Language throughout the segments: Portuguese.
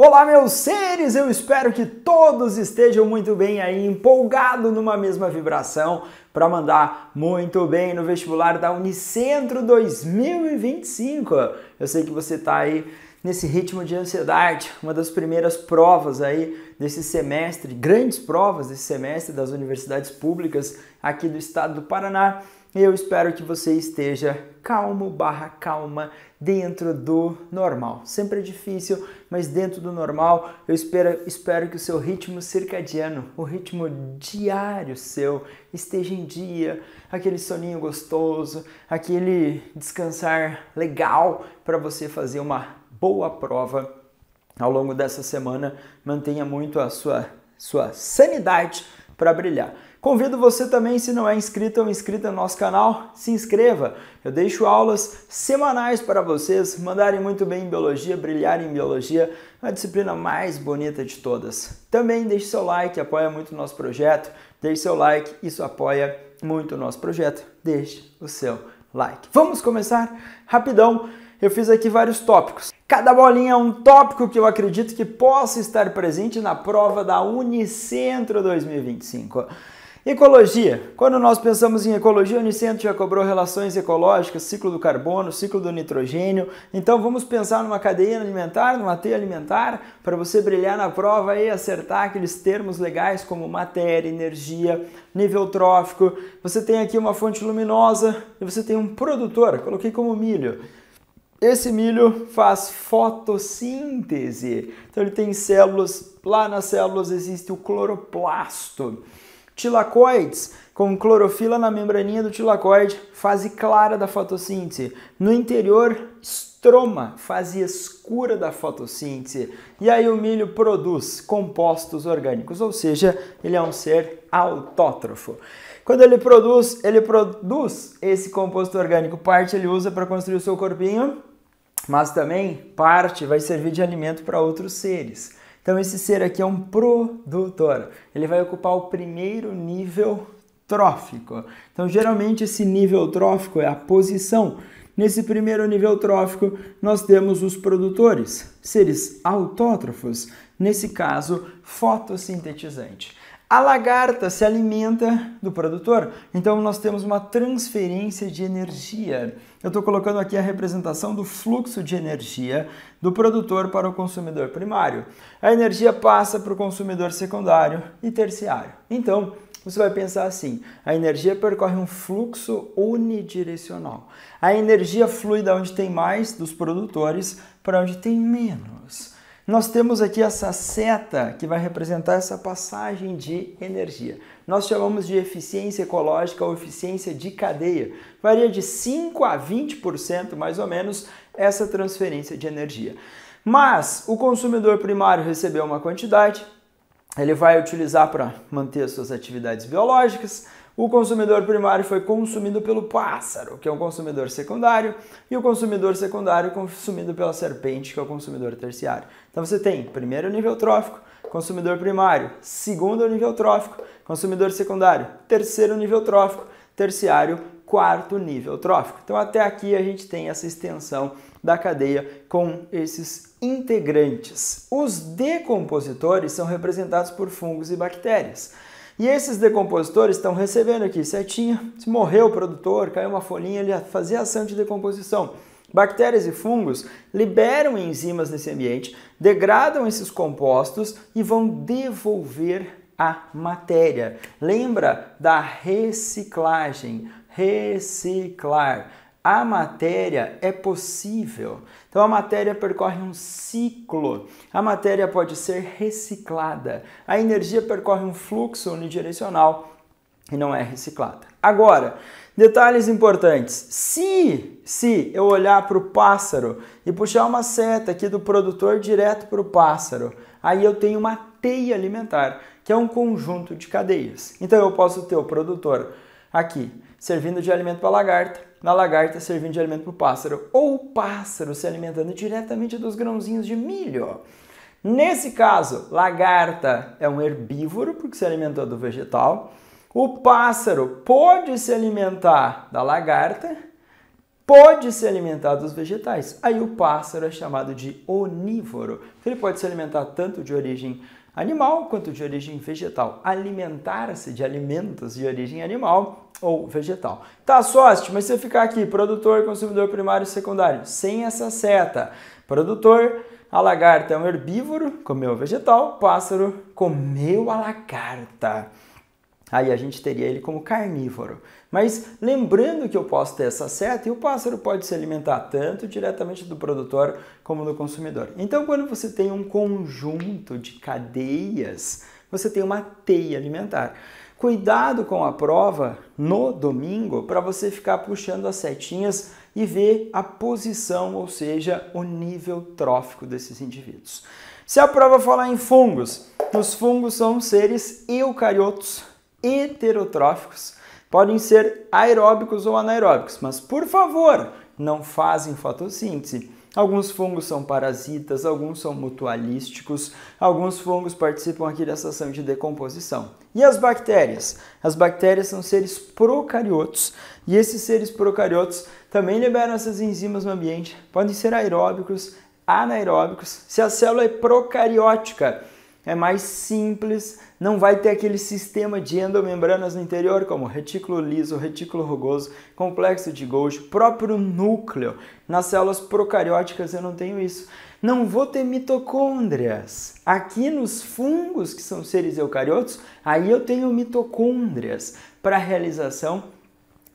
Olá, meus seres! Eu espero que todos estejam muito bem aí, empolgados numa mesma vibração para mandar muito bem no vestibular da Unicentro 2025. Eu sei que você está aí nesse ritmo de ansiedade, uma das primeiras provas aí desse semestre, grandes provas desse semestre das universidades públicas aqui do estado do Paraná. E eu espero que você esteja calma dentro do normal. Sempre é difícil, mas dentro do normal eu espero que o seu ritmo circadiano, o ritmo diário seu, esteja em dia, aquele soninho gostoso, aquele descansar legal para você fazer uma boa prova ao longo dessa semana. Mantenha muito a sua sanidade para brilhar. Convido você também, se não é inscrito ou inscrita no nosso canal, se inscreva. Eu deixo aulas semanais para vocês mandarem muito bem em biologia, brilharem em biologia, a disciplina mais bonita de todas. Também deixe seu like, apoia muito o nosso projeto. Deixe seu like, isso apoia muito o nosso projeto. Deixe o seu like. Vamos começar rapidão. Eu fiz aqui vários tópicos. Cada bolinha é um tópico que eu acredito que possa estar presente na prova da Unicentro 2025. Ecologia. Quando nós pensamos em ecologia, o Unicentro já cobrou relações ecológicas, ciclo do carbono, ciclo do nitrogênio. Então vamos pensar numa cadeia alimentar, numa teia alimentar, para você brilhar na prova e acertar aqueles termos legais como matéria, energia, nível trófico. Você tem aqui uma fonte luminosa e você tem um produtor, coloquei como milho. Esse milho faz fotossíntese, então ele tem células, lá nas células existe o cloroplasto. Tilacoides, com clorofila na membraninha do tilacoide, fase clara da fotossíntese. No interior, estroma, fase escura da fotossíntese. E aí o milho produz compostos orgânicos, ou seja, ele é um ser autótrofo. Quando ele produz esse composto orgânico, parte ele usa para construir o seu corpinho, mas também parte vai servir de alimento para outros seres. Então esse ser aqui é um produtor, ele vai ocupar o primeiro nível trófico. Então geralmente esse nível trófico é a posição. Nesse primeiro nível trófico nós temos os produtores, seres autótrofos, nesse caso fotossintetizante. A lagarta se alimenta do produtor, então nós temos uma transferência de energia. Eu estou colocando aqui a representação do fluxo de energia do produtor para o consumidor primário. A energia passa para o consumidor secundário e terciário. Então, você vai pensar assim, a energia percorre um fluxo unidirecional. A energia flui de onde tem mais dos produtores para onde tem menos. Nós temos aqui essa seta que vai representar essa passagem de energia. Nós chamamos de eficiência ecológica ou eficiência de cadeia. Varia de 5 a 20% mais ou menos essa transferência de energia. Mas o consumidor primário recebeu uma quantidade, ele vai utilizar para manter as suas atividades biológicas. O consumidor primário foi consumido pelo pássaro, que é um consumidor secundário, e o consumidor secundário consumido pela serpente, que é o consumidor terciário. Então você tem primeiro nível trófico, consumidor primário, segundo nível trófico, consumidor secundário, terceiro nível trófico, terciário, quarto nível trófico. Então até aqui a gente tem essa extensão da cadeia com esses integrantes. Os decompositores são representados por fungos e bactérias. E esses decompositores estão recebendo aqui setinha, se morreu o produtor, caiu uma folhinha, ele fazia ação de decomposição. Bactérias e fungos liberam enzimas nesse ambiente, degradam esses compostos e vão devolver a matéria. Lembra da reciclagem? Reciclar. A matéria é possível. Então a matéria percorre um ciclo. A matéria pode ser reciclada. A energia percorre um fluxo unidirecional e não é reciclada. Agora, detalhes importantes. Se eu olhar para o pássaro e puxar uma seta aqui do produtor direto para o pássaro, aí eu tenho uma teia alimentar, que é um conjunto de cadeias. Então eu posso ter o produtor aqui servindo de alimento para a lagarta, na lagarta servindo de alimento para o pássaro, ou o pássaro se alimentando diretamente dos grãozinhos de milho. Nesse caso, lagarta é um herbívoro, porque se alimentou do vegetal. O pássaro pode se alimentar da lagarta, pode se alimentar dos vegetais. Aí o pássaro é chamado de onívoro. Ele pode se alimentar tanto de origem animal quanto de origem vegetal. Alimentar-se de alimentos de origem animal ou vegetal. Tá, Sócio, mas se eu ficar aqui, produtor, consumidor primário e secundário, sem essa seta, produtor, a lagarta é um herbívoro, comeu vegetal, pássaro comeu a lagarta. Aí a gente teria ele como carnívoro. Mas lembrando que eu posso ter essa seta e o pássaro pode se alimentar tanto diretamente do produtor como do consumidor. Então, quando você tem um conjunto de cadeias, você tem uma teia alimentar. Cuidado com a prova no domingo para você ficar puxando as setinhas e ver a posição, ou seja, o nível trófico desses indivíduos. Se a prova falar em fungos, os fungos são seres eucariotos, heterotróficos, podem ser aeróbicos ou anaeróbicos, mas por favor, não fazem fotossíntese. Alguns fungos são parasitas, alguns são mutualísticos, alguns fungos participam aqui dessa ação de decomposição. E as bactérias? As bactérias são seres procariotos e esses seres procariotos também liberam essas enzimas no ambiente, podem ser aeróbicos, anaeróbicos. Se a célula é procariótica, é mais simples, não vai ter aquele sistema de endomembranas no interior, como retículo liso, retículo rugoso, complexo de Golgi, próprio núcleo. Nas células procarióticas eu não tenho isso. Não vou ter mitocôndrias. Aqui nos fungos, que são seres eucariotos, aí eu tenho mitocôndrias para a realização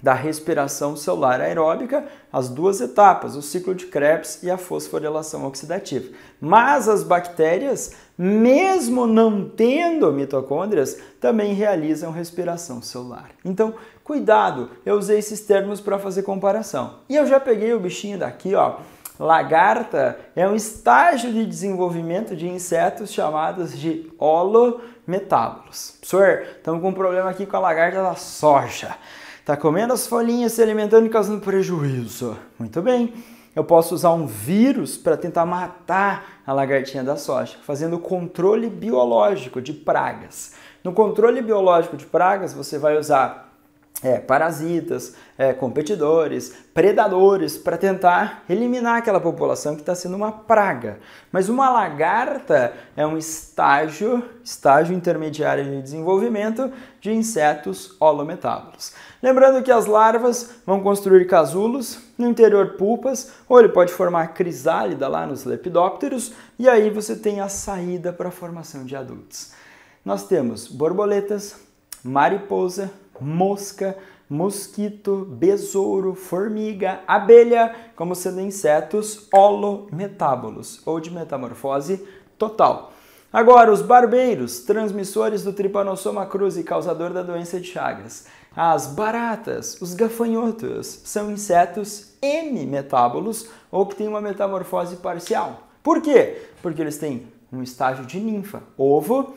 da respiração celular aeróbica, as duas etapas, o ciclo de Krebs e a fosforilação oxidativa. Mas as bactérias, mesmo não tendo mitocôndrias, também realizam respiração celular. Então, cuidado, eu usei esses termos para fazer comparação. E eu já peguei o bichinho daqui, ó. Lagarta é um estágio de desenvolvimento de insetos chamados de holometábolos. Professor, estamos com um problema aqui com a lagarta da soja. Está comendo as folhinhas, se alimentando e causando prejuízo. Muito bem, eu posso usar um vírus para tentar matar a lagartinha da soja, fazendo controle biológico de pragas. No controle biológico de pragas, você vai usar parasitas, competidores, predadores para tentar eliminar aquela população que está sendo uma praga. Mas uma lagarta é um estágio intermediário de desenvolvimento de insetos holometábolos. Lembrando que as larvas vão construir casulos, no interior pulpas, ou ele pode formar crisálida lá nos lepidópteros, e aí você tem a saída para a formação de adultos. Nós temos borboletas, mariposa, mosca, mosquito, besouro, formiga, abelha, como sendo insetos holometábolos ou de metamorfose total. Agora, os barbeiros, transmissores do Trypanosoma cruzi, causador da doença de Chagas. As baratas, os gafanhotos, são insetos hemimetábolos ou que têm uma metamorfose parcial. Por quê? Porque eles têm um estágio de ninfa, ovo,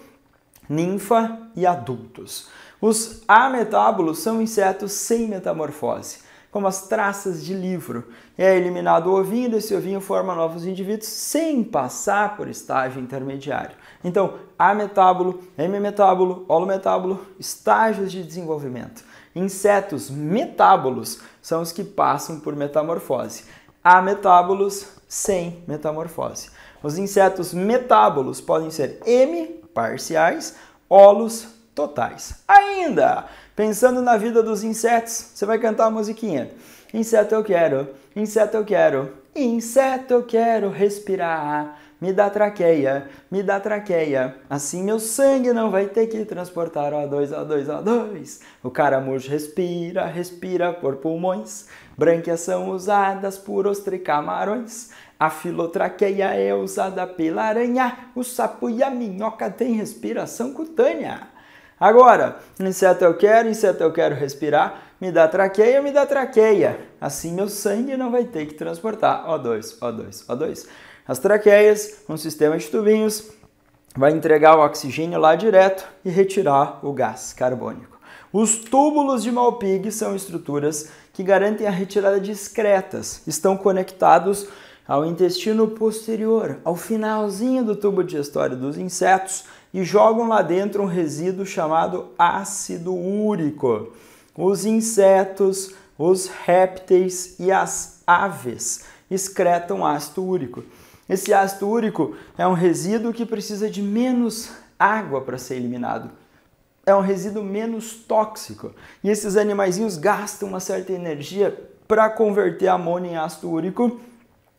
ninfa e adultos. Os ametábolos são insetos sem metamorfose, como as traças de livro. É eliminado o ovinho, desse ovinho forma novos indivíduos sem passar por estágio intermediário. Então, ametábolo, hemimetábolo, holometábolo, estágios de desenvolvimento. Insetos metábolos são os que passam por metamorfose. Ametábolos sem metamorfose. Os insetos metábolos podem ser parciais, holos, totais. Ainda, pensando na vida dos insetos, você vai cantar a musiquinha. Inseto eu quero, inseto eu quero, inseto eu quero respirar. Me dá traqueia, assim meu sangue não vai ter que transportar O2, O2, O2. O caramujo respira, respira por pulmões. Brânquias são usadas por ostricamarões. A filotraqueia é usada pela aranha. O sapo e a minhoca têm respiração cutânea. Agora, inseto eu quero respirar, me dá traqueia, assim meu sangue não vai ter que transportar O2, O2, O2. As traqueias, um sistema de tubinhos, vai entregar o oxigênio lá direto e retirar o gás carbônico. Os túbulos de Malpighi são estruturas que garantem a retirada discretas, estão conectados ao intestino posterior, ao finalzinho do tubo digestório dos insetos, e jogam lá dentro um resíduo chamado ácido úrico. Os insetos os répteis e as aves excretam ácido úrico. Esse ácido úrico é um resíduo que precisa de menos água para ser eliminado. É um resíduo menos tóxico. E esses animaizinhos gastam uma certa energia para converter amônia em ácido úrico,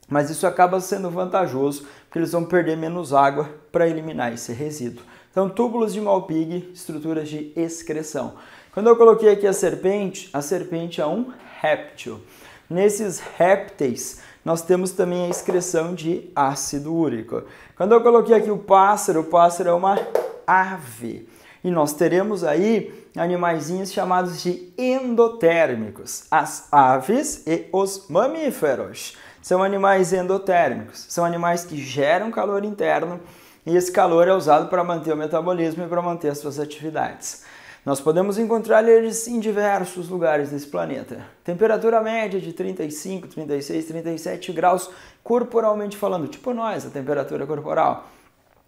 mas isso acaba sendo vantajoso, porque eles vão perder menos água para eliminar esse resíduo. Então, túbulos de Malpighi, estruturas de excreção. Quando eu coloquei aqui a serpente é um réptil. Nesses répteis, nós temos também a excreção de ácido úrico. Quando eu coloquei aqui o pássaro é uma ave. E nós teremos aí animaizinhos chamados de endotérmicos. As aves e os mamíferos são animais endotérmicos. São animais que geram calor interno e esse calor é usado para manter o metabolismo e para manter as suas atividades. Nós podemos encontrar eles em diversos lugares desse planeta. Temperatura média de 35, 36, 37 graus corporalmente falando, tipo nós, a temperatura corporal.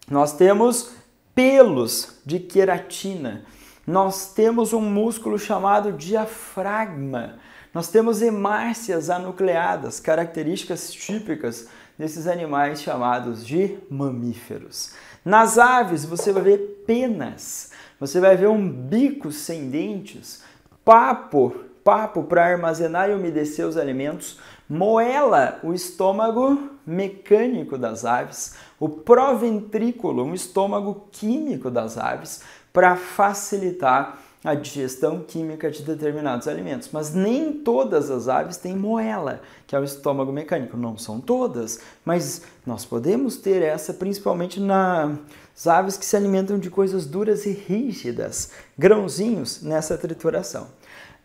Nós temos pelos de queratina. Nós temos um músculo chamado diafragma. Nós temos hemácias anucleadas, características típicas desses animais chamados de mamíferos. Nas aves você vai ver penas, você vai ver um bico sem dentes, papo para armazenar e umedecer os alimentos, moela, o estômago mecânico das aves, o proventrículo, um estômago químico das aves, para facilitar a digestão química de determinados alimentos. Mas nem todas as aves têm moela, que é o estômago mecânico. Não são todas, mas nós podemos ter essa principalmente nas aves que se alimentam de coisas duras e rígidas, grãozinhos nessa trituração.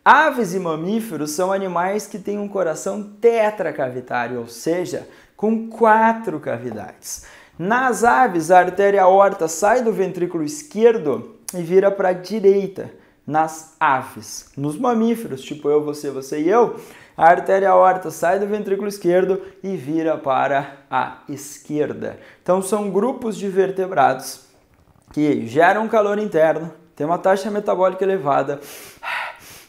Aves e mamíferos são animais que têm um coração tetracavitário, ou seja, com 4 cavidades. Nas aves, a artéria aorta sai do ventrículo esquerdo e vira para a direita. Nas aves. Nos mamíferos, tipo eu, você e eu, a artéria aorta sai do ventrículo esquerdo e vira para a esquerda. Então são grupos de vertebrados que geram calor interno, têm uma taxa metabólica elevada,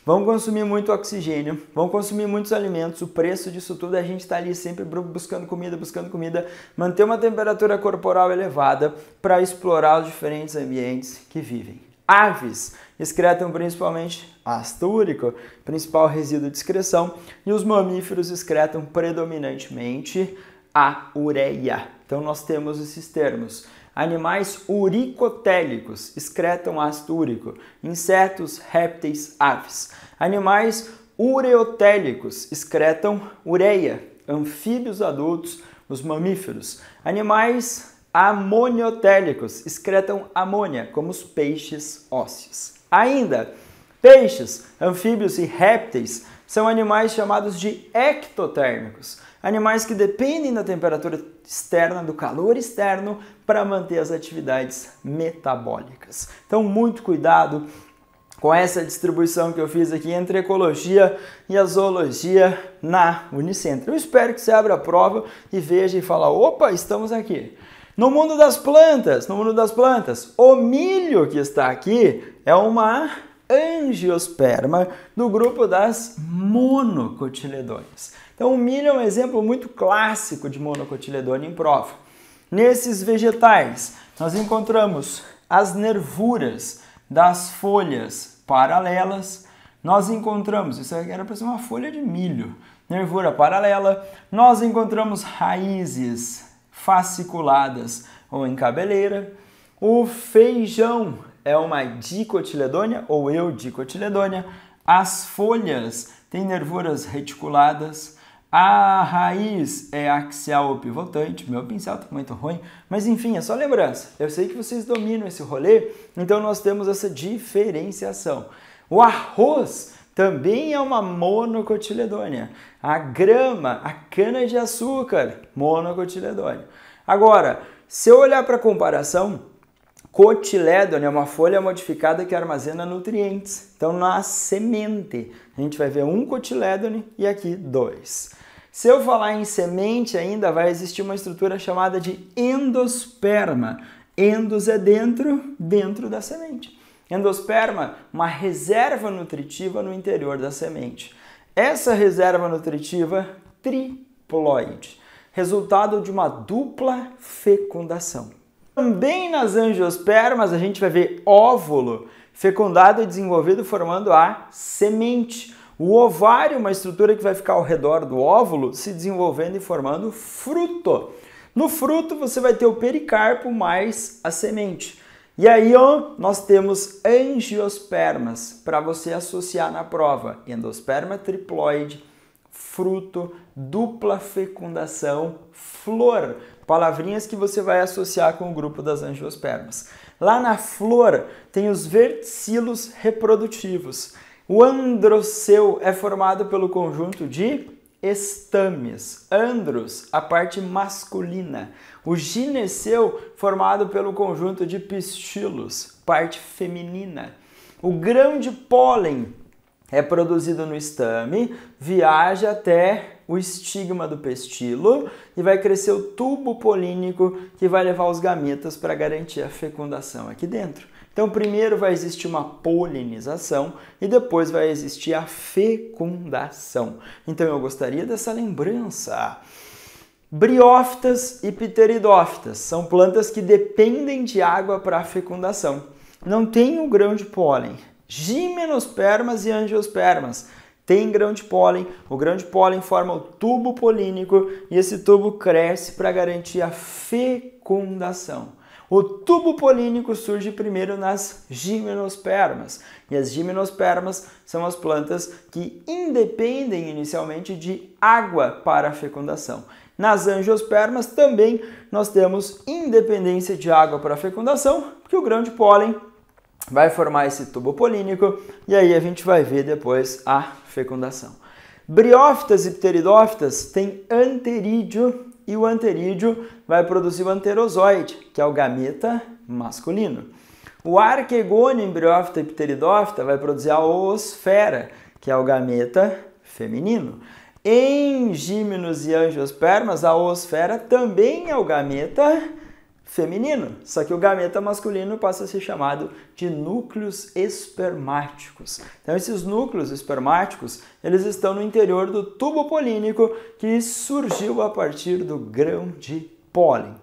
vão consumir muito oxigênio, vão consumir muitos alimentos. O preço disso tudo é a gente estar ali sempre buscando comida, manter uma temperatura corporal elevada para explorar os diferentes ambientes que vivem. Aves excretam principalmente ácido úrico, principal resíduo de excreção, e os mamíferos excretam predominantemente a ureia. Então nós temos esses termos. Animais uricotélicos excretam ácido úrico, insetos, répteis, aves. Animais ureotélicos excretam ureia, anfíbios adultos, os mamíferos. Animais amoniotélicos excretam amônia, como os peixes ósseos. Ainda, peixes, anfíbios e répteis são animais chamados de ectotérmicos, animais que dependem da temperatura externa, do calor externo, para manter as atividades metabólicas. Então, muito cuidado com essa distribuição que eu fiz aqui entre ecologia e a zoologia na Unicentro. Eu espero que você abra a prova e veja e fale, opa, estamos aqui. No mundo das plantas, o milho que está aqui é uma angiosperma do grupo das monocotiledôneas. Então o milho é um exemplo muito clássico de monocotiledônea em prova. Nesses vegetais, nós encontramos as nervuras das folhas paralelas, nós encontramos, isso aqui era para ser uma folha de milho, nervura paralela, nós encontramos raízes fasciculadas ou em cabeleira. O feijão é uma dicotiledônea ou eudicotiledônea. As folhas têm nervuras reticuladas. A raiz é axial ou pivotante. Meu pincel está muito ruim, mas enfim, é só lembrança. Eu sei que vocês dominam esse rolê, então nós temos essa diferenciação. O arroz também é uma monocotiledônea. A grama, a cana-de-açúcar, monocotiledônea. Agora, se eu olhar para a comparação, cotilédone é uma folha modificada que armazena nutrientes. Então, na semente, a gente vai ver um cotilédone e aqui 2. Se eu falar em semente ainda, vai existir uma estrutura chamada de endosperma. Endos é dentro da semente. Endosperma, uma reserva nutritiva no interior da semente. essa reserva nutritiva triploide, resultado de uma dupla fecundação. Também nas angiospermas a gente vai ver óvulo fecundado e desenvolvido formando a semente. O ovário, uma estrutura que vai ficar ao redor do óvulo, se desenvolvendo e formando fruto. No fruto você vai ter o pericarpo mais a semente. E aí nós temos angiospermas para você associar na prova. Endosperma triploide, fruto, dupla fecundação, flor. Palavrinhas que você vai associar com o grupo das angiospermas. Lá na flor tem os verticilos reprodutivos. O androceu é formado pelo conjunto de estames. Andros, a parte masculina. O gineceu, formado pelo conjunto de pistilos, parte feminina. O grão de pólen é produzido no estame, viaja até o estigma do pistilo e vai crescer o tubo polínico que vai levar os gametas para garantir a fecundação aqui dentro. Então, primeiro vai existir uma polinização e depois vai existir a fecundação. Então, eu gostaria dessa lembrança. Briófitas e pteridófitas são plantas que dependem de água para a fecundação. Não tem o grão de pólen. Gimnospermas e angiospermas tem grão de pólen. O grão de pólen forma o tubo polínico e esse tubo cresce para garantir a fecundação. O tubo polínico surge primeiro nas gimnospermas. E as gimnospermas são as plantas que independem inicialmente de água para a fecundação. Nas angiospermas também nós temos independência de água para a fecundação, porque o grão de pólen vai formar esse tubo polínico e aí a gente vai ver depois a fecundação. Briófitas e pteridófitas têm anterídeo e o anterídeo vai produzir o anterozoide, que é o gameta masculino. O arquegônio em briófita e pteridófita vai produzir a oosfera, que é o gameta feminino. Em gímenos e angiospermas, a oosfera também é o gameta feminino, só que o gameta masculino passa a ser chamado de núcleos espermáticos. Então esses núcleos espermáticos, eles estão no interior do tubo polínico que surgiu a partir do grão de pólen.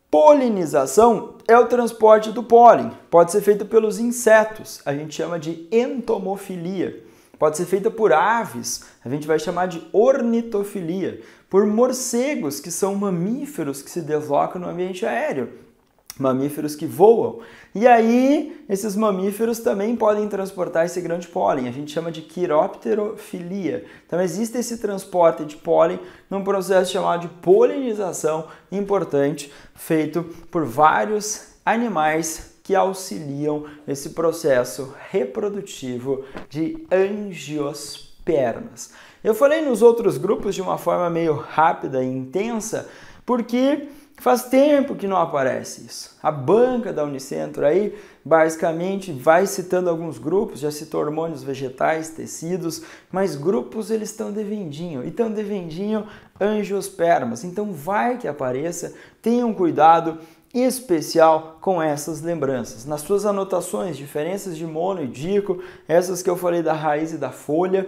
Polinização é o transporte do pólen, pode ser feito pelos insetos, a gente chama de entomofilia. Pode ser feita por aves, a gente vai chamar de ornitofilia. Por morcegos, que são mamíferos que se deslocam no ambiente aéreo. Mamíferos que voam. E aí, esses mamíferos também podem transportar esse grão de pólen. A gente chama de quiropterofilia. Então, existe esse transporte de pólen num processo chamado de polinização importante, feito por vários animais que auxiliam nesse processo reprodutivo de angiospermas. Eu falei nos outros grupos de uma forma meio rápida e intensa, porque faz tempo que não aparece isso. A banca da Unicentro aí, basicamente, vai citando alguns grupos, já citou hormônios vegetais, tecidos, mas grupos eles estão devendinho, e estão devendinho angiospermas. Então vai que apareça, tenham cuidado especial com essas lembranças. Nas suas anotações, diferenças de mono e dico, essas que eu falei da raiz e da folha,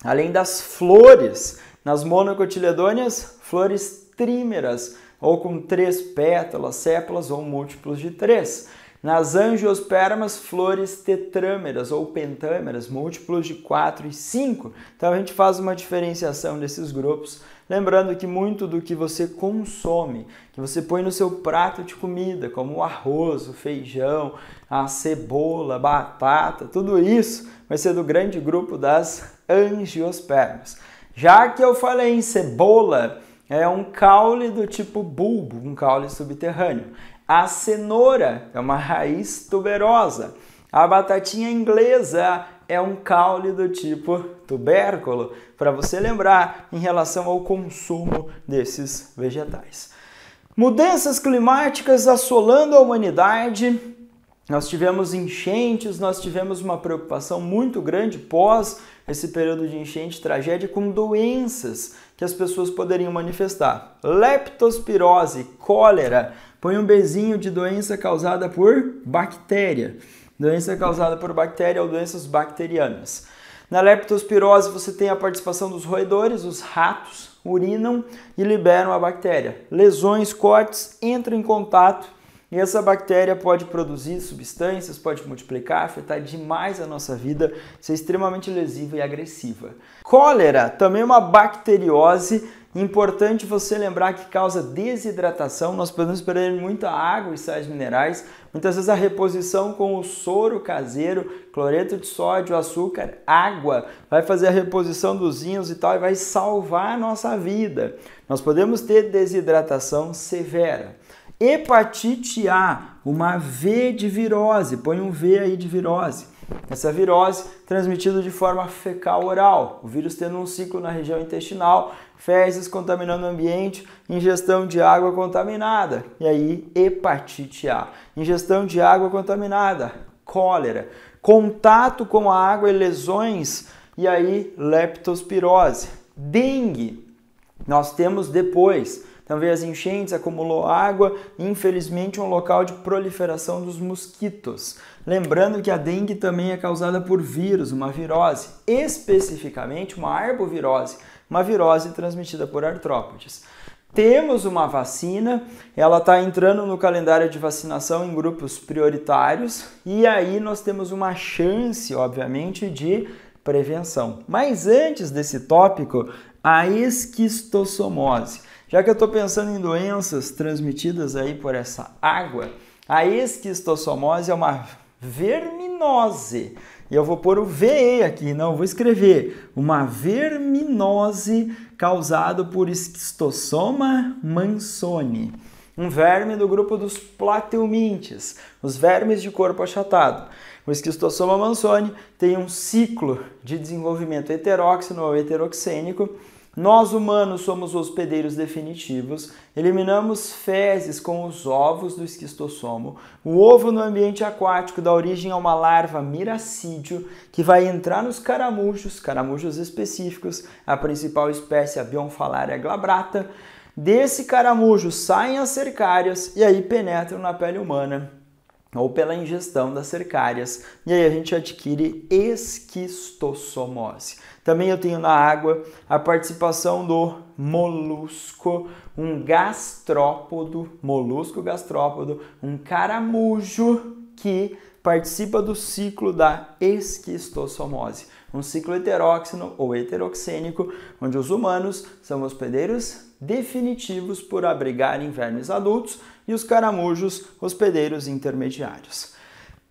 além das flores, nas monocotiledôneas, flores trímeras, ou com 3 pétalas, sépalas ou múltiplos de 3. Nas angiospermas, flores tetrâmeras ou pentâmeras, múltiplos de 4 e 5. Então a gente faz uma diferenciação desses grupos, lembrando que muito do que você consome, que você põe no seu prato de comida, como o arroz, o feijão, a cebola, a batata, tudo isso vai ser do grande grupo das angiospermas. Já que eu falei em cebola, é um caule do tipo bulbo, um caule subterrâneo. A cenoura é uma raiz tuberosa. A batatinha inglesa é um caule do tipo tubérculo, para você lembrar em relação ao consumo desses vegetais. Mudanças climáticas assolando a humanidade. Nós tivemos enchentes, nós tivemos uma preocupação muito grande pós esse período de enchente, tragédia, com doenças que as pessoas poderiam manifestar. Leptospirose, cólera, põe um bezinho de doença causada por bactéria. Doença causada por bactéria ou doenças bacterianas. Na leptospirose você tem a participação dos roedores, os ratos urinam e liberam a bactéria. Lesões, cortes, entram em contato e essa bactéria pode produzir substâncias, pode multiplicar, afetar demais a nossa vida, ser extremamente lesiva e agressiva. Cólera, também uma bacteriose. Importante você lembrar que causa desidratação, nós podemos perder muita água e sais minerais, muitas vezes a reposição com o soro caseiro, cloreto de sódio, açúcar, água, vai fazer a reposição dos íons e tal e vai salvar a nossa vida. Nós podemos ter desidratação severa. Hepatite A, uma V de virose, põe um V aí de virose. Essa virose transmitida de forma fecal-oral, o vírus tendo um ciclo na região intestinal, fezes contaminando o ambiente, ingestão de água contaminada, e aí hepatite A. Ingestão de água contaminada, cólera. Contato com a água e lesões, e aí leptospirose. Dengue, nós temos depois. Também as enchentes, acumulou água e infelizmente um local de proliferação dos mosquitos. Lembrando que a dengue também é causada por vírus, uma virose, especificamente uma arbovirose, uma virose transmitida por artrópodes. Temos uma vacina, ela está entrando no calendário de vacinação em grupos prioritários e aí nós temos uma chance, obviamente, de prevenção. Mas antes desse tópico, a esquistossomose. Já que eu estou pensando em doenças transmitidas aí por essa água, a esquistossomose é uma verminose. E eu vou pôr o VE aqui, não, vou escrever. Uma verminose causada por Esquistossoma mansoni. Um verme do grupo dos plateumintes, os vermes de corpo achatado. O Esquistossoma mansoni tem um ciclo de desenvolvimento heteróxeno ou heteroxênico. Nós humanos somos hospedeiros definitivos, eliminamos fezes com os ovos do esquistossomo. O ovo no ambiente aquático dá origem a uma larva miracídio que vai entrar nos caramujos específicos, a principal espécie, a Bionfalaria glabrata. Desse caramujo saem as cercárias e aí penetram na pele humana ou pela ingestão das cercárias, e aí a gente adquire esquistossomose. Também eu tenho na água a participação do molusco, um gastrópodo, molusco gastrópodo, um caramujo que participa do ciclo da esquistossomose, um ciclo heteróxeno ou heteroxênico, onde os humanos são hospedeiros definitivos por abrigarem vermes adultos e os caramujos hospedeiros intermediários.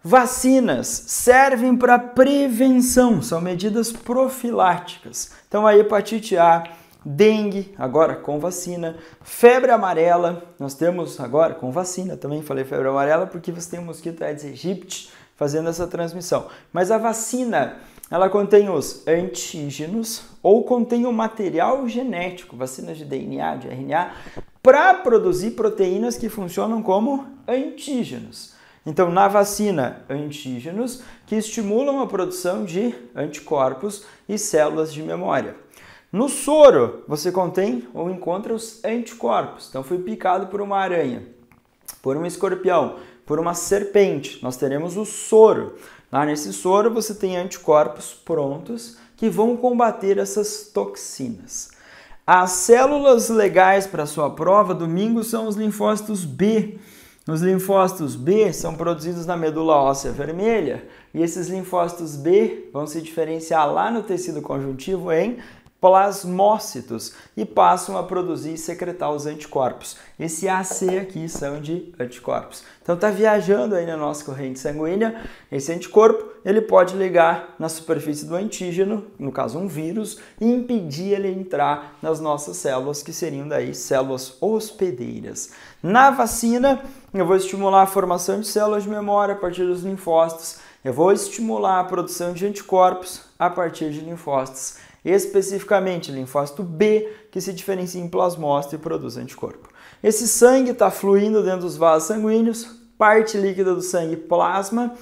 Vacinas servem para prevenção, são medidas profiláticas. Então a hepatite A, dengue, agora com vacina, febre amarela, nós temos agora com vacina, também falei febre amarela porque você tem o mosquito Aedes aegypti fazendo essa transmissão. Mas a vacina, ela contém os antígenos ou contém o material genético, vacinas de DNA, de RNA, para produzir proteínas que funcionam como antígenos. Então, na vacina, antígenos que estimulam a produção de anticorpos e células de memória. No soro, você contém ou encontra os anticorpos. Então, fui picado por uma aranha, por um escorpião, por uma serpente. Nós teremos o soro. Lá nesse soro, você tem anticorpos prontos que vão combater essas toxinas. As células legais para a sua prova, domingo, são os linfócitos B. Os linfócitos B são produzidos na medula óssea vermelha e esses linfócitos B vão se diferenciar lá no tecido conjuntivo em plasmócitos e passam a produzir e secretar os anticorpos. Esse AC aqui são de anticorpos. Então está viajando aí na nossa corrente sanguínea, esse anticorpo ele pode ligar na superfície do antígeno, no caso um vírus, e impedir ele entrar nas nossas células, que seriam daí células hospedeiras. Na vacina, eu vou estimular a formação de células de memória a partir dos linfócitos, eu vou estimular a produção de anticorpos a partir de linfócitos, especificamente linfócito B, que se diferencia em plasmócito e produz anticorpo. Esse sangue está fluindo dentro dos vasos sanguíneos, parte líquida do sangue plasma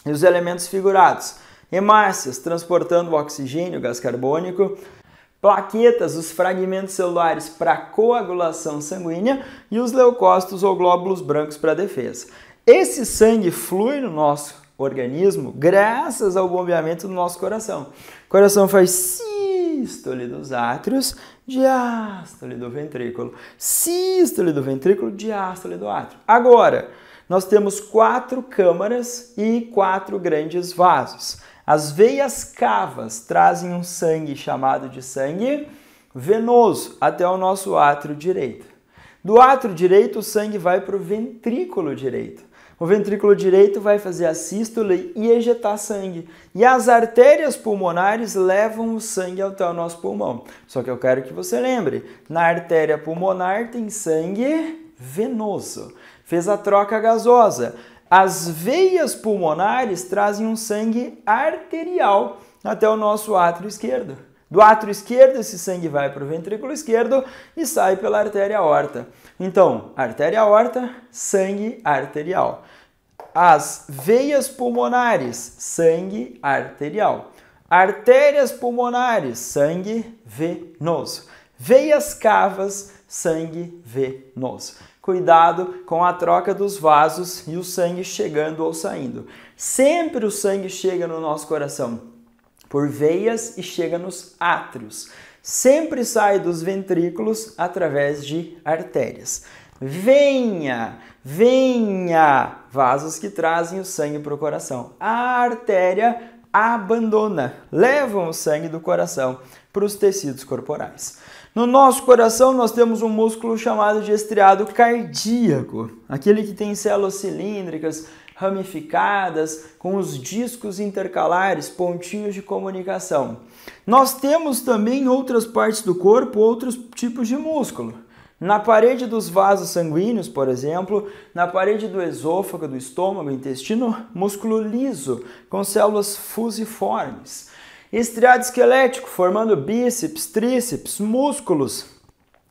e os elementos figurados. Hemácias transportando o oxigênio, o gás carbônico, plaquetas, os fragmentos celulares para coagulação sanguínea e os leucócitos ou glóbulos brancos para defesa. Esse sangue flui no nosso organismo graças ao bombeamento do nosso coração. O coração faz sístole dos átrios, diástole do ventrículo. Sístole do ventrículo, diástole do átrio. Agora, nós temos 4 câmaras e 4 grandes vasos. As veias cavas trazem um sangue chamado de sangue venoso até o nosso átrio direito. Do átrio direito, o sangue vai para o ventrículo direito. O ventrículo direito vai fazer a sístole e ejetar sangue. E as artérias pulmonares levam o sangue até o nosso pulmão. Só que eu quero que você lembre, na artéria pulmonar tem sangue venoso. Fez a troca gasosa. As veias pulmonares trazem um sangue arterial até o nosso átrio esquerdo. Do átrio esquerdo, esse sangue vai para o ventrículo esquerdo e sai pela artéria aorta. Então, artéria aorta, sangue arterial. As veias pulmonares, sangue arterial. Artérias pulmonares, sangue venoso. Veias cavas, sangue venoso. Cuidado com a troca dos vasos e o sangue chegando ou saindo. Sempre o sangue chega no nosso coração por veias e chega nos átrios. Sempre sai dos ventrículos através de artérias. Venha, vasos que trazem o sangue para o coração. A artéria abandona, levam o sangue do coração para os tecidos corporais. No nosso coração nós temos um músculo chamado de estriado cardíaco, aquele que tem células cilíndricas, ramificadas, com os discos intercalares, pontinhos de comunicação. Nós temos também em outras partes do corpo outros tipos de músculo. Na parede dos vasos sanguíneos, por exemplo, na parede do esôfago, do estômago, intestino, músculo liso, com células fusiformes. Estriado esquelético, formando bíceps, tríceps, músculos,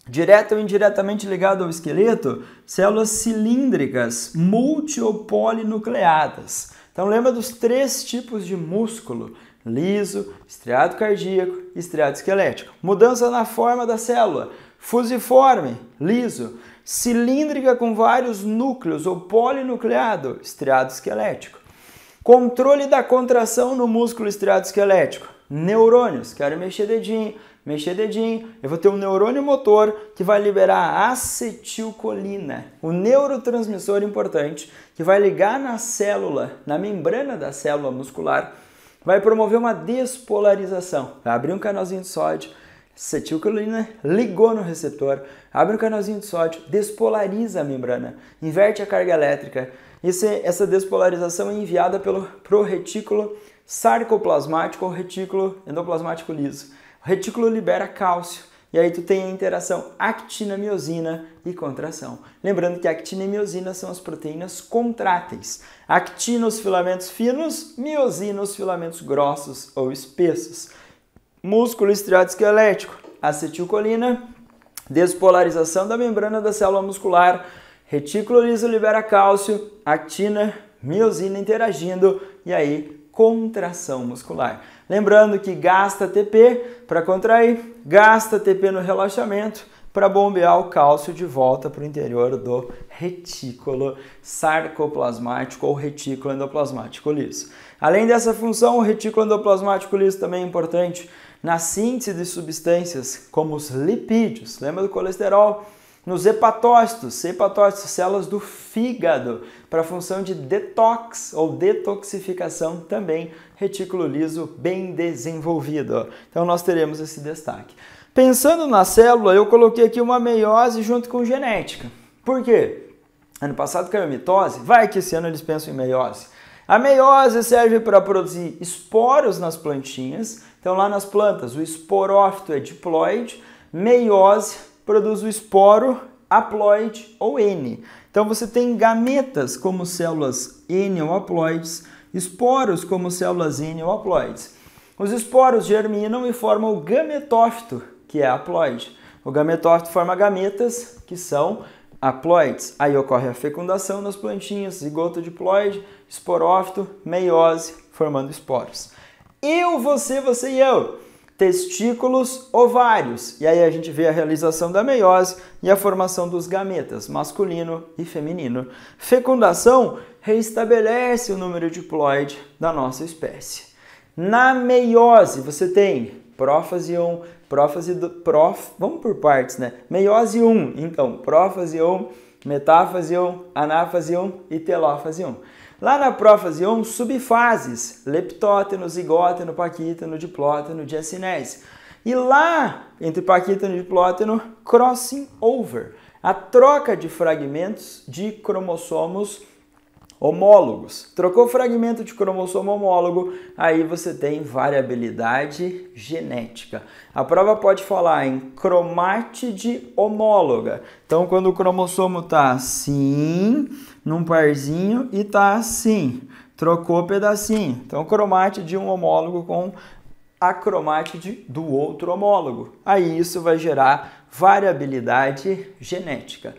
direto ou indiretamente ligado ao esqueleto, células cilíndricas, multi ou polinucleadas. Então lembra dos 3 tipos de músculo: liso, estriado cardíaco e estriado esquelético. Mudança na forma da célula: fusiforme, liso, cilíndrica com vários núcleos ou polinucleado, estriado esquelético. Controle da contração no músculo estriado esquelético. Neurônios, quero mexer dedinho, eu vou ter um neurônio motor que vai liberar acetilcolina, um neurotransmissor importante que vai ligar na célula, na membrana da célula muscular, vai promover uma despolarização, vai abrir um canalzinho de sódio, acetilcolina ligou no receptor, abre um canalzinho de sódio, despolariza a membrana, inverte a carga elétrica. Essa despolarização é enviada pro retículo sarcoplasmático ou retículo endoplasmático liso. O retículo libera cálcio e aí tu tem a interação actina-miosina e contração. Lembrando que actina e miosina são as proteínas contráteis. Actina os filamentos finos, miosina os filamentos grossos ou espessos. Músculo estriado esquelético, acetilcolina, despolarização da membrana da célula muscular, retículo liso libera cálcio, actina, miosina interagindo e aí contração muscular. Lembrando que gasta ATP para contrair, gasta ATP no relaxamento para bombear o cálcio de volta para o interior do retículo sarcoplasmático ou retículo endoplasmático liso. Além dessa função, o retículo endoplasmático liso também é importante na síntese de substâncias como os lipídios. Lembra do colesterol? Nos hepatócitos, células do fígado, para a função de detox ou detoxificação também, retículo liso bem desenvolvido. Então nós teremos esse destaque. Pensando na célula, eu coloquei aqui uma meiose junto com genética. Por quê? Ano passado caiu a mitose, vai que esse ano eles pensam em meiose. A meiose serve para produzir esporos nas plantinhas. Então lá nas plantas o esporófito é diploide, meiose produz o esporo haploide ou N. Então você tem gametas como células N ou haploides, esporos como células N ou haploides. Os esporos germinam e formam o gametófito, que é haploide. O gametófito forma gametas, que são haploides. Aí ocorre a fecundação nas plantinhas, zigoto diploide, esporófito, meiose, formando esporos. Você e eu. Testículos, ovários. E aí a gente vê a realização da meiose e a formação dos gametas, masculino e feminino. Fecundação, reestabelece o número diploide da nossa espécie. Na meiose, você tem prófase 1, vamos por partes, né? Meiose 1, então, prófase 1, metáfase 1, anáfase 1 e telófase 1. Lá na prófase 1, subfases, leptóteno, zigóteno, paquíteno, diplóteno, diacinese. E lá, entre paquíteno e diplóteno, crossing over, a troca de fragmentos de cromossomos homólogos. Trocou fragmento de cromossomo homólogo, aí você tem variabilidade genética. A prova pode falar em cromátide homóloga. Então, quando o cromossomo está assim, num parzinho, e está assim, trocou pedacinho. Então, cromátide de um homólogo com a cromátide do outro homólogo. Aí isso vai gerar variabilidade genética.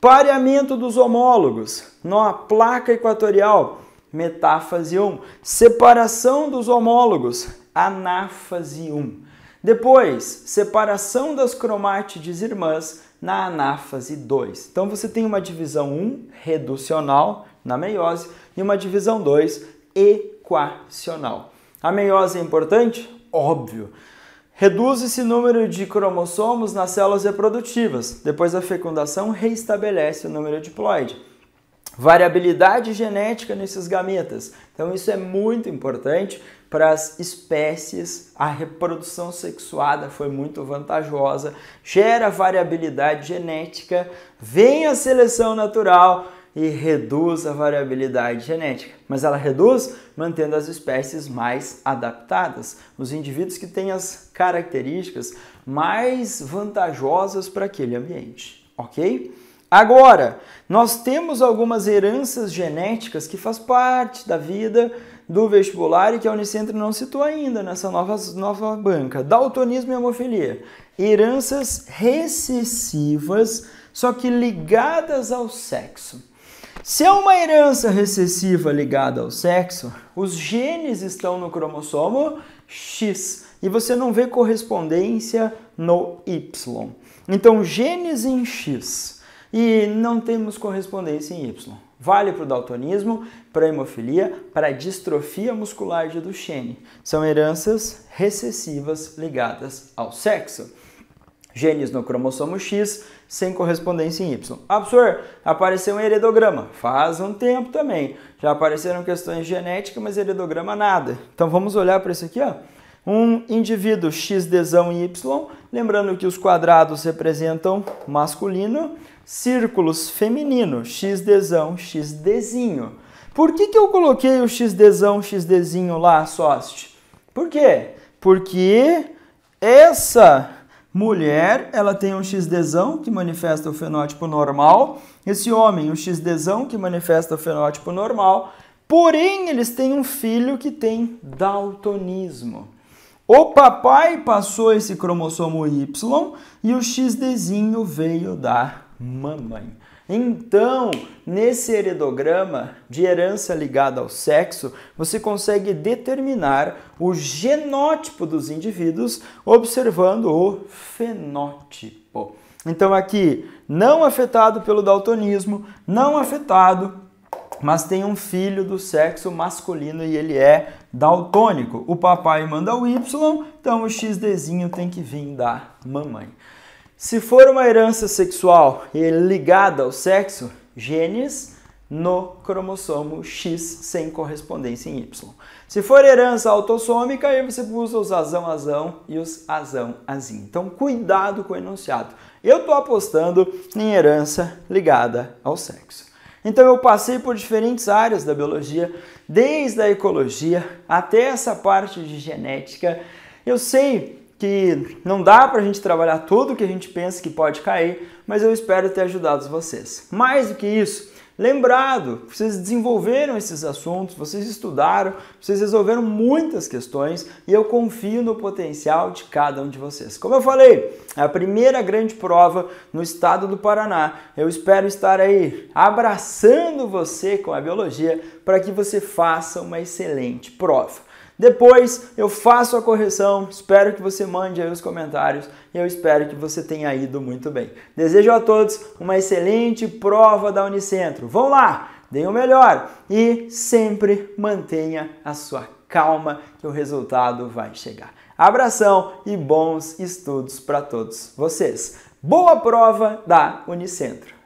Pareamento dos homólogos, na placa equatorial, metáfase 1. Separação dos homólogos, anáfase 1. Depois, separação das cromátides irmãs na anáfase 2. Então você tem uma divisão 1 reducional na meiose e uma divisão 2 equacional. A meiose é importante? Óbvio. Reduz esse número de cromossomos nas células reprodutivas. Depois da fecundação, reestabelece o número diploide. Variabilidade genética nesses gametas. Então isso é muito importante para as espécies. A reprodução sexuada foi muito vantajosa, gera variabilidade genética, vem a seleção natural e reduz a variabilidade genética. Mas ela reduz mantendo as espécies mais adaptadas, os indivíduos que têm as características mais vantajosas para aquele ambiente, ok? Agora, nós temos algumas heranças genéticas que faz parte da vida do vestibular e que a Unicentro não citou ainda nessa nova banca. Daltonismo e hemofilia. Heranças recessivas, só que ligadas ao sexo. Se é uma herança recessiva ligada ao sexo, os genes estão no cromossomo X e você não vê correspondência no Y. Então, genes em X e não temos correspondência em Y. Vale para o daltonismo, para a hemofilia, para a distrofia muscular de Duchenne. São heranças recessivas ligadas ao sexo. Genes no cromossomo X sem correspondência em Y. Ah, professor, apareceu um heredograma. Faz um tempo também. Já apareceram questões genéticas, mas heredograma nada. Então vamos olhar para isso aqui, ó. Um indivíduo XDzão e Y, lembrando que os quadrados representam masculino, círculos feminino, XDzão, XDzinho. Por que eu coloquei o XDzão, XDzinho lá, sócio? Por quê? Porque essa mulher, ela tem um XDzão que manifesta o fenótipo normal, esse homem, um XDzão que manifesta o fenótipo normal, porém eles têm um filho que tem daltonismo. O papai passou esse cromossomo Y e o XDzinho veio da mamãe. Então, nesse heredograma de herança ligada ao sexo, você consegue determinar o genótipo dos indivíduos observando o fenótipo. Então aqui, não afetado pelo daltonismo, não afetado, mas tem um filho do sexo masculino e ele é daltônico. O papai manda o Y, então o XDzinho tem que vir da mamãe. Se for uma herança sexual e ligada ao sexo, genes no cromossomo X sem correspondência em Y. Se for herança autossômica, aí você usa os azão e os azão-azinho. Então, cuidado com o enunciado. Eu estou apostando em herança ligada ao sexo. Então, eu passei por diferentes áreas da biologia, desde a ecologia até essa parte de genética. Eu sei que não dá para a gente trabalhar tudo que a gente pensa que pode cair, mas eu espero ter ajudado vocês. Mais do que isso, lembrado, vocês desenvolveram esses assuntos, vocês estudaram, vocês resolveram muitas questões e eu confio no potencial de cada um de vocês. Como eu falei, é a primeira grande prova no estado do Paraná. Eu espero estar aí abraçando você com a biologia para que você faça uma excelente prova. Depois eu faço a correção, espero que você mande aí os comentários e eu espero que você tenha ido muito bem. Desejo a todos uma excelente prova da Unicentro. Vão lá, deem o melhor e sempre mantenha a sua calma que o resultado vai chegar. Abração e bons estudos para todos vocês. Boa prova da Unicentro!